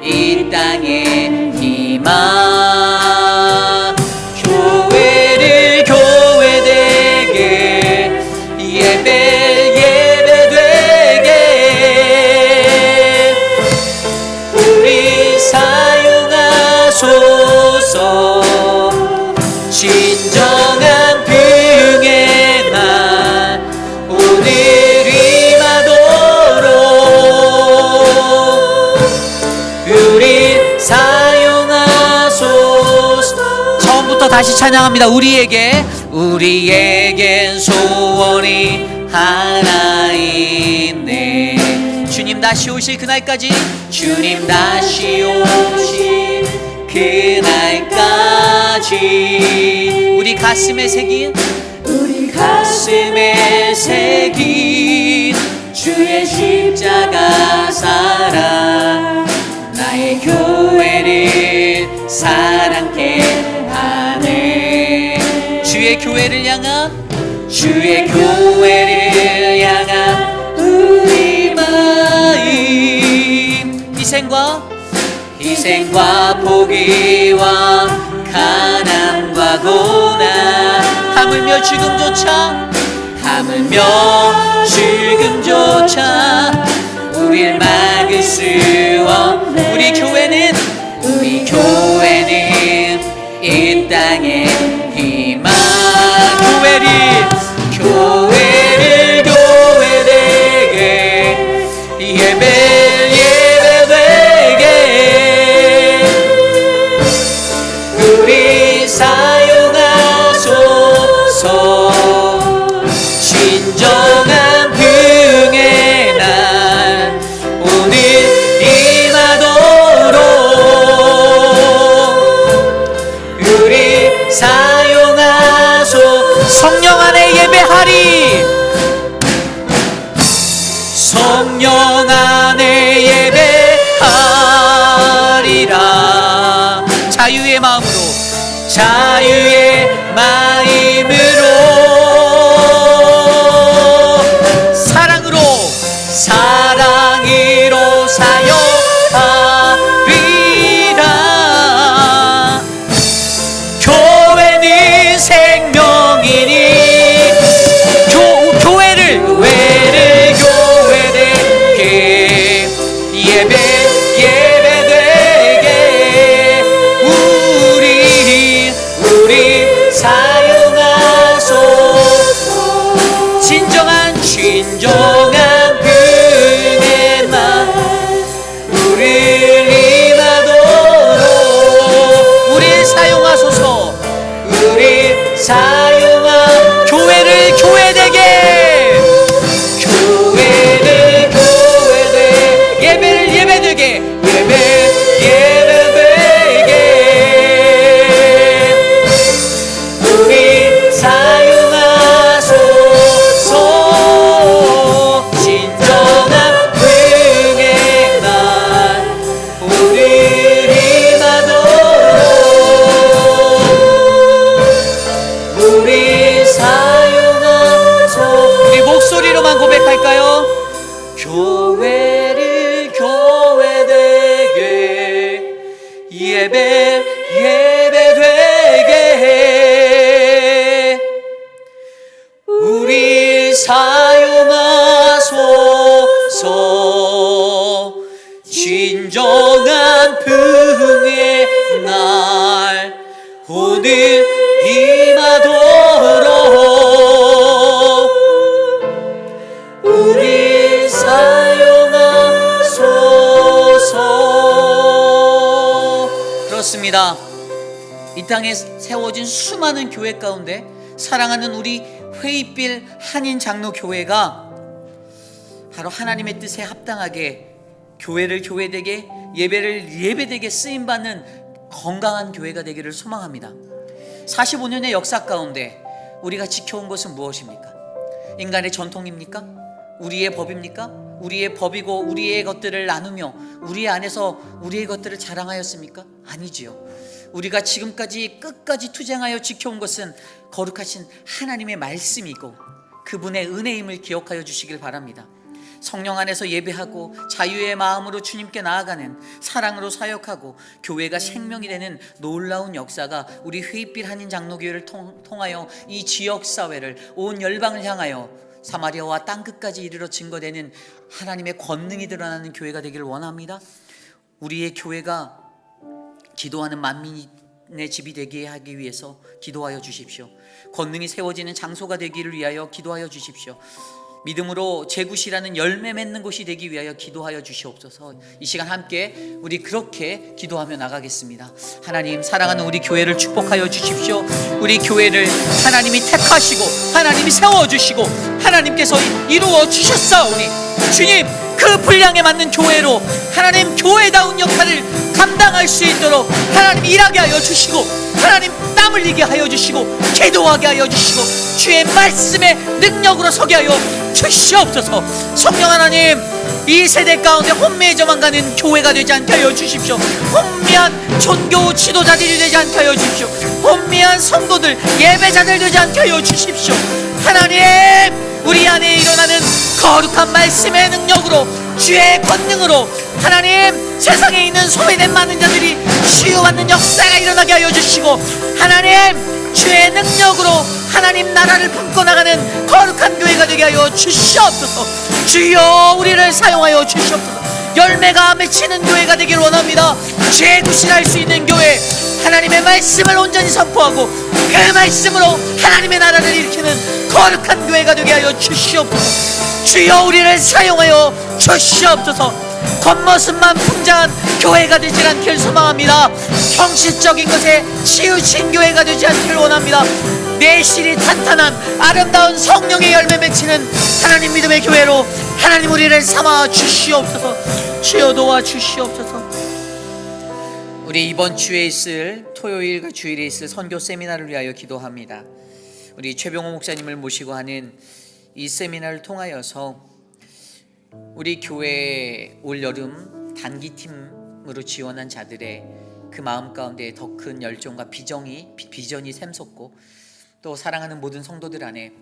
이 땅의 희망 교회를 교회되게 예배되게 우리 사용하소서. 진정한 부흥의 날 오늘 임하도록 우리 사용하소서. 처음부터 다시 찬양합니다. 우리에겐 소원이 하나 있네. 주님 다시 오실 그날까지 주님 다시 오실 그날까지 우리 가슴에 새긴 주의 십자가 사랑 나의 교회를 사랑케 하네. 주의 교회를 향한 우리 마음 희생과 포기와 가난과 고난 하물며 지금조차 우릴 막을 수 없네. 우리 교회는 이 땅의 희망 교회를 교회되게 예배되게 우리 사용하소서. 진정한 부흥의 날 오늘 임하도록 우리 사용하소서. 성령 안에 예배하리 교회를 교회되게 예배되게 우리 사용하소서. 진정한 부흥의 날 오늘 임하도록 우리 사용하소서. 그렇습니다. 이 땅에 세워진 수많은 교회 가운데 사랑하는 우리 회의빌 한인 장로 교회가 바로 하나님의 뜻에 합당하게 교회를 교회되게 예배를 예배되게 쓰임받는 건강한 교회가 되기를 소망합니다. 45년의 역사 가운데 우리가 지켜온 것은 무엇입니까? 인간의 전통입니까? 우리의 법입니까? 우리의 법이고 우리의 것들을 나누며 우리 안에서 우리의 것들을 자랑하였습니까? 아니지요. 우리가 지금까지 끝까지 투쟁하여 지켜온 것은 거룩하신 하나님의 말씀이고 그분의 은혜임을 기억하여 주시길 바랍니다. 성령 안에서 예배하고 자유의 마음으로 주님께 나아가는, 사랑으로 사역하고 교회가 생명이 되는 놀라운 역사가 우리 회의빌 한인 장로교회를 통하여 이 지역사회를, 온 열방을 향하여 사마리아와 땅끝까지 이르러 증거되는 하나님의 권능이 드러나는 교회가 되기를 원합니다. 우리의 교회가 기도하는 만민의 집이 되게 하기 위해서 기도하여 주십시오. 권능이 세워지는 장소가 되기를 위하여 기도하여 주십시오. 믿음으로 제굿이라는 열매 맺는 곳이 되기 위하여 기도하여 주시옵소서. 이 시간 함께 우리 그렇게 기도하며 나가겠습니다. 하나님, 사랑하는 우리 교회를 축복하여 주십시오. 우리 교회를 하나님이 택하시고 하나님이 세워주시고 하나님께서 이루어 주셨사오니 주님, 그 분량에 맞는 교회로 하나님 교회다운 역할을 감당할 수 있도록 하나님 일하게 하여 주시고 하나님 땀 흘리게 하여 주시고 기도하게 하여 주시고 주의 말씀의 능력으로 서게 하여 주시옵소서. 성령 하나님, 이 세대 가운데 혼미해져만 가는 교회가 되지 않게 하여 주십시오. 혼미한 종교 지도자들이 되지 않게 하여 주십시오. 혼미한 성도들, 예배자들 되지 않게 하여 주십시오. 하나님, 우리 안에 일어나는 거룩한 말씀의 능력으로, 주의 권능으로 하나님, 세상에 있는 소외된 많은 자들이 치유받는 역사가 일어나게 하여 주시고 하나님, 주의 능력으로 하나님 나라를 품고 나가는 거룩한 교회가 되게 하여 주시옵소서. 주여, 우리를 사용하여 주시옵소서. 열매가 맺히는 교회가 되기를 원합니다. 재구실할 수 있는 교회, 하나님의 말씀을 온전히 선포하고 그 말씀으로 하나님의 나라를 일으키는 거룩한 교회가 되게 하여 주시옵소서. 주여, 우리를 사용하여 주시옵소서. 겉모습만 풍자한 교회가 되지 않기를 소망합니다. 형식적인 것에 치우친 교회가 되지 않기를 원합니다. 내실이 탄탄한 아름다운 성령의 열매 맺히는 하나님 믿음의 교회로 하나님 우리를 삼아 주시옵소서. 주여, 도와 주시옵소서. 우리 이번 주에 있을 토요일과 주일에 있을 선교 세미나를 위하여 기도합니다. 우리 최병호 목사님을 모시고 하는 이 세미나를 통하여서 우리 교회 올 여름 단기팀으로 지원한 자들의 그 마음 가운데 더 큰 열정과 비전이 샘솟고 또 사랑하는 모든 성도들 안에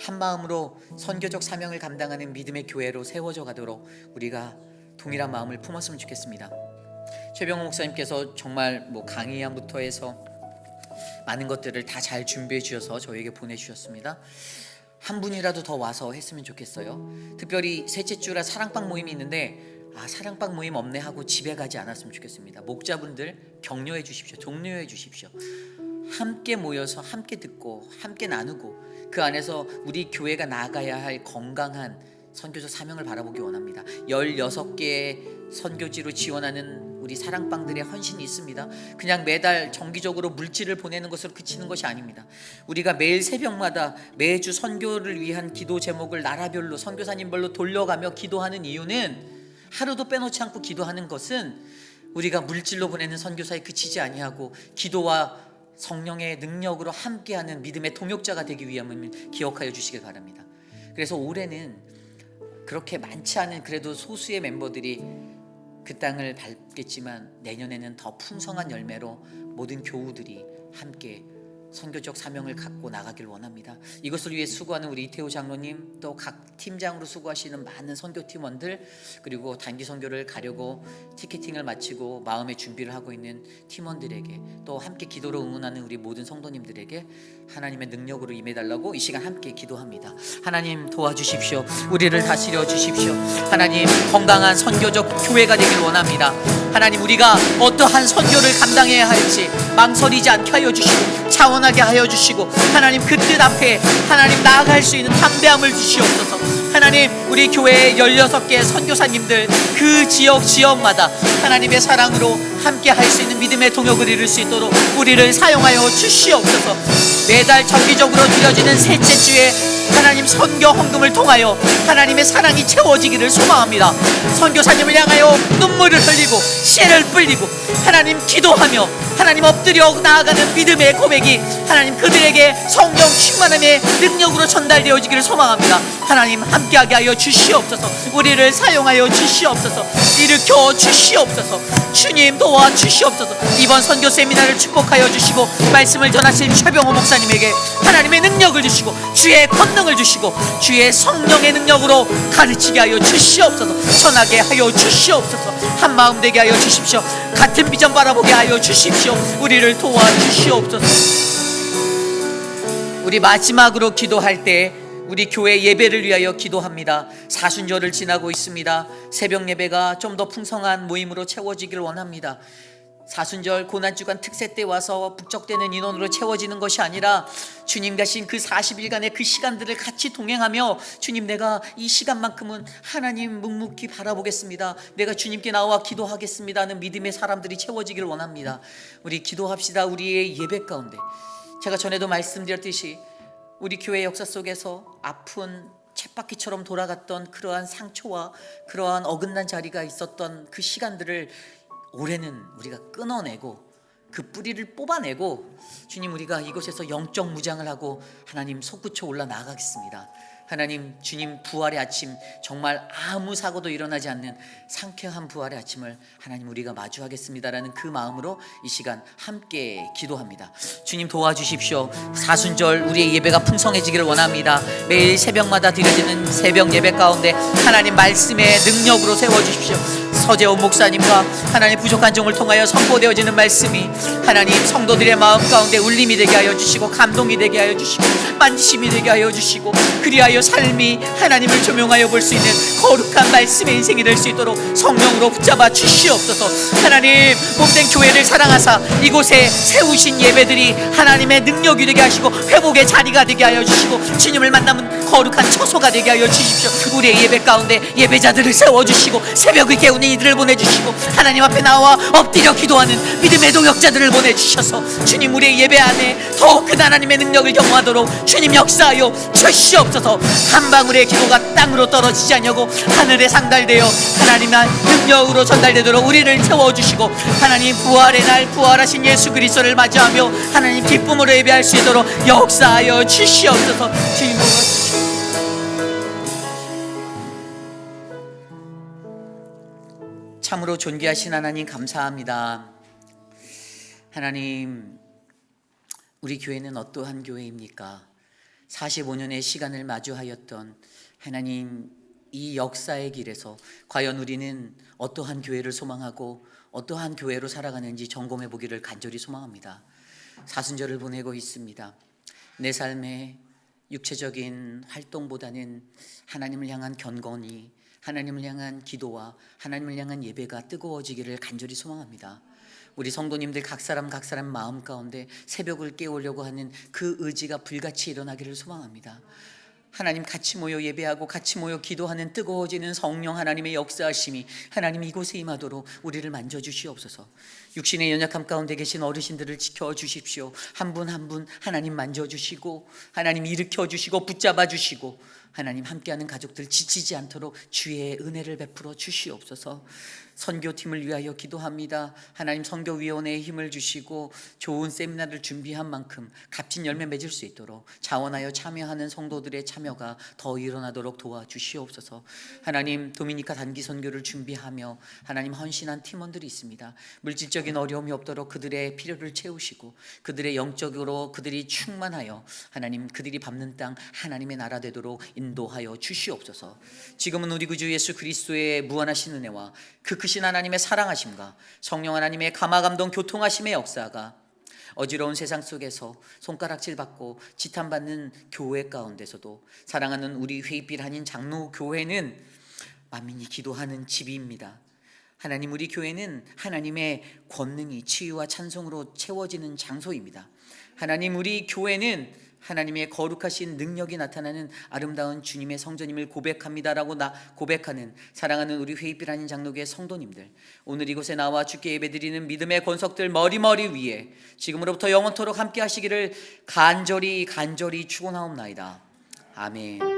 한 마음으로 선교적 사명을 감당하는 믿음의 교회로 세워져 가도록 우리가 동일한 마음을 품었으면 좋겠습니다. 최병호 목사님께서 정말 강의안부터 해서 많은 것들을 다 잘 준비해 주셔서 저에게 보내주셨습니다. 한 분이라도 더 와서 했으면 좋겠어요. 특별히 셋째 주라 사랑방 모임이 있는데 사랑방 모임 없네 하고 집에 가지 않았으면 좋겠습니다. 목자분들 격려해 주십시오. 독려해 주십시오. 함께 모여서 함께 듣고 함께 나누고 그 안에서 우리 교회가 나아가야 할 건강한 선교적 사명을 바라보기 원합니다. 16개의 선교지로 지원하는 우리 사랑방들의 헌신이 있습니다. 그냥 매달 정기적으로 물질을 보내는 것으로 그치는 것이 아닙니다. 우리가 매일 새벽마다 매주 선교를 위한 기도 제목을 나라별로 선교사님별로 돌려가며 기도하는 이유는, 하루도 빼놓지 않고 기도하는 것은 우리가 물질로 보내는 선교사에 그치지 아니하고 기도와 성령의 능력으로 함께하는 믿음의 동역자가 되기 위함을 기억하여 주시길 바랍니다. 그래서 올해는 그렇게 많지 않은 그래도 소수의 멤버들이 그 땅을 밟겠지만 내년에는 더 풍성한 열매로 모든 교우들이 함께 선교적 사명을 갖고 나가길 원합니다. 이것을 위해 수고하는 우리 이태호 장로님, 또 각 팀장으로 수고하시는 많은 선교팀원들, 그리고 단기 선교를 가려고 티켓팅을 마치고 마음의 준비를 하고 있는 팀원들에게, 또 함께 기도로 응원하는 우리 모든 성도님들에게 하나님의 능력으로 임해달라고 이 시간 함께 기도합니다. 하나님 도와주십시오. 우리를 다스려 주십시오. 하나님 건강한 선교적 교회가 되길 원합니다. 하나님 우리가 어떠한 선교를 감당해야 할지 망설이지 않게 하여 주시고 차원하게 하여 주시고, 하나님 그 뜻 앞에 하나님 나아갈 수 있는 담대함을 주시옵소서. 하나님 우리 교회의 16개 선교사님들 그 지역마다 하나님의 사랑으로 함께 할 수 있는 믿음의 동역을 이룰 수 있도록 우리를 사용하여 주시옵소서. 매달 정기적으로 드려지는 셋째 주에 하나님 선교 헌금을 통하여 하나님의 사랑이 채워지기를 소망합니다. 선교사님을 향하여 눈물을 흘리고 씨를 뿌리고 하나님 기도하며 하나님 엎드려 나아가는 믿음의 고백이 하나님 그들에게 성령 충만함의 능력으로 전달되어지기를 소망합니다. 하나님 함께하게 하여 주시옵소서. 우리를 사용하여 주시옵소서. 일으켜 주시옵소서. 주님 도와주시옵소서. 이번 선교 세미나를 축복하여 주시고 말씀을 전하실 최병호 목사님에게 하나님의 능력을 주시고 주의 권능을 주시고 주의 성령의 능력으로 가르치게 하여 주시옵소서. 전하게 하여 주시옵소서. 한마음 되게 하여 주십시오. 같은 비전 바라보게 하여 주십시오. 우리를 도와주시옵소서. 우리 마지막으로 기도할 때 우리 교회 예배를 위하여 기도합니다. 사순절을 지나고 있습니다. 새벽 예배가 좀 더 풍성한 모임으로 채워지길 원합니다. 사순절 고난주간 특세 때 와서 북적대는 인원으로 채워지는 것이 아니라 주님 가신 그 40일간의 그 시간들을 같이 동행하며 주님 내가 이 시간만큼은 하나님 묵묵히 바라보겠습니다. 내가 주님께 나와 기도하겠습니다 하는 믿음의 사람들이 채워지길 원합니다. 우리 기도합시다. 우리의 예배 가운데 제가 전에도 말씀드렸듯이 우리 교회 역사 속에서 아픈 쳇바퀴처럼 돌아갔던 그러한 상처와 그러한 어긋난 자리가 있었던 그 시간들을 올해는 우리가 끊어내고 그 뿌리를 뽑아내고 주님 우리가 이곳에서 영적 무장을 하고 하나님 솟구쳐 올라 나가겠습니다. 하나님 주님 부활의 아침, 정말 아무 사고도 일어나지 않는 상쾌한 부활의 아침을 하나님 우리가 마주하겠습니다라는 그 마음으로 이 시간 함께 기도합니다. 주님 도와주십시오. 사순절 우리의 예배가 풍성해지기를 원합니다. 매일 새벽마다 드려지는 새벽 예배 가운데 하나님 말씀의 능력으로 세워주십시오. 서재원 목사님과 하나님 부족한 종을 통하여 선포되어지는 말씀이 하나님 성도들의 마음 가운데 울림이 되게 하여 주시고 감동이 되게 하여 주시고 만지심이 되게 하여 주시고, 그리하여 삶이 하나님을 조명하여 볼 수 있는 거룩한 말씀의 인생이 될 수 있도록 성령으로 붙잡아 주시옵소서. 하나님 몸된 교회를 사랑하사 이곳에 세우신 예배들이 하나님의 능력이 되게 하시고 회복의 자리가 되게 하여 주시고 주님을 만나면 거룩한 처소가 되게 하여 주십시오. 우리의 예배 가운데 예배자들을 세워주시고 새벽을 깨우는 이들을 보내주시고 하나님 앞에 나와 엎드려 기도하는 믿음의 동역자들을 보내주셔서 주님 우리의 예배 안에 더욱 큰 하나님의 능력을 경험하도록 주님 역사하여 주시옵소서. 한 방울의 기도가 땅으로 떨어지지 않냐고 하늘에 상달되어 하나님의 능력으로 전달되도록 우리를 채워주시고 하나님 부활의 날 부활하신 예수 그리스도를 맞이하며 하나님 기쁨으로 예배할 수 있도록 역사하여 주시옵소서. 주님 도와주시옵소서. 참으로 존귀하신 하나님 감사합니다. 하나님 우리 교회는 어떠한 교회입니까? 45년의 시간을 마주하였던 하나님 이 역사의 길에서 과연 우리는 어떠한 교회를 소망하고 어떠한 교회로 살아가는지 점검해 보기를 간절히 소망합니다. 사순절을 보내고 있습니다. 내 삶의 육체적인 활동보다는 하나님을 향한 견건이, 하나님을 향한 기도와 하나님을 향한 예배가 뜨거워지기를 간절히 소망합니다. 우리 성도님들 각 사람 마음 가운데 새벽을 깨우려고 하는 그 의지가 불같이 일어나기를 소망합니다. 하나님 같이 모여 예배하고 같이 모여 기도하는 뜨거워지는 성령 하나님의 역사하심이 하나님 이곳에 임하도록 우리를 만져주시옵소서. 육신의 연약함 가운데 계신 어르신들을 지켜주십시오. 한 분 한 분 하나님 만져주시고 하나님 일으켜주시고 붙잡아주시고 하나님 함께하는 가족들 지치지 않도록 주의 은혜를 베풀어 주시옵소서. 선교팀을 위하여 기도합니다. 하나님 선교위원회에 힘을 주시고 좋은 세미나를 준비한 만큼 값진 열매 맺을 수 있도록 자원하여 참여하는 성도들의 참여가 더 일어나도록 도와주시옵소서. 하나님 도미니카 단기 선교를 준비하며 하나님 헌신한 팀원들이 있습니다. 물질적인 어려움이 없도록 그들의 필요를 채우시고 그들의 영적으로 그들이 충만하여 하나님 그들이 밟는 땅 하나님의 나라 되도록 인도하여 주시옵소서. 지금은 우리 구주 예수 그리스도의 무한하신 은혜와 그 크신 하나님의 사랑하심과 성령 하나님의 감화감동 교통하심의 역사가 어지러운 세상 속에서 손가락질 받고 지탄받는 교회 가운데서도 사랑하는 우리 회입길 한인 장로 교회는 만민이 기도하는 집입니다. 하나님, 우리 교회는 하나님의 권능이 치유와 찬송으로 채워지는 장소입니다. 하나님, 우리 교회는 하나님의 거룩하신 능력이 나타나는 아름다운 주님의 성전임을 고백합니다라고 고백하는 사랑하는 우리 회입길 한인 장로교회 성도님들, 오늘 이곳에 나와 주께 예배드리는 믿음의 권석들 머리머리 위에 지금으로부터 영원토록 함께 하시기를 간절히 축원하옵나이다. 아멘.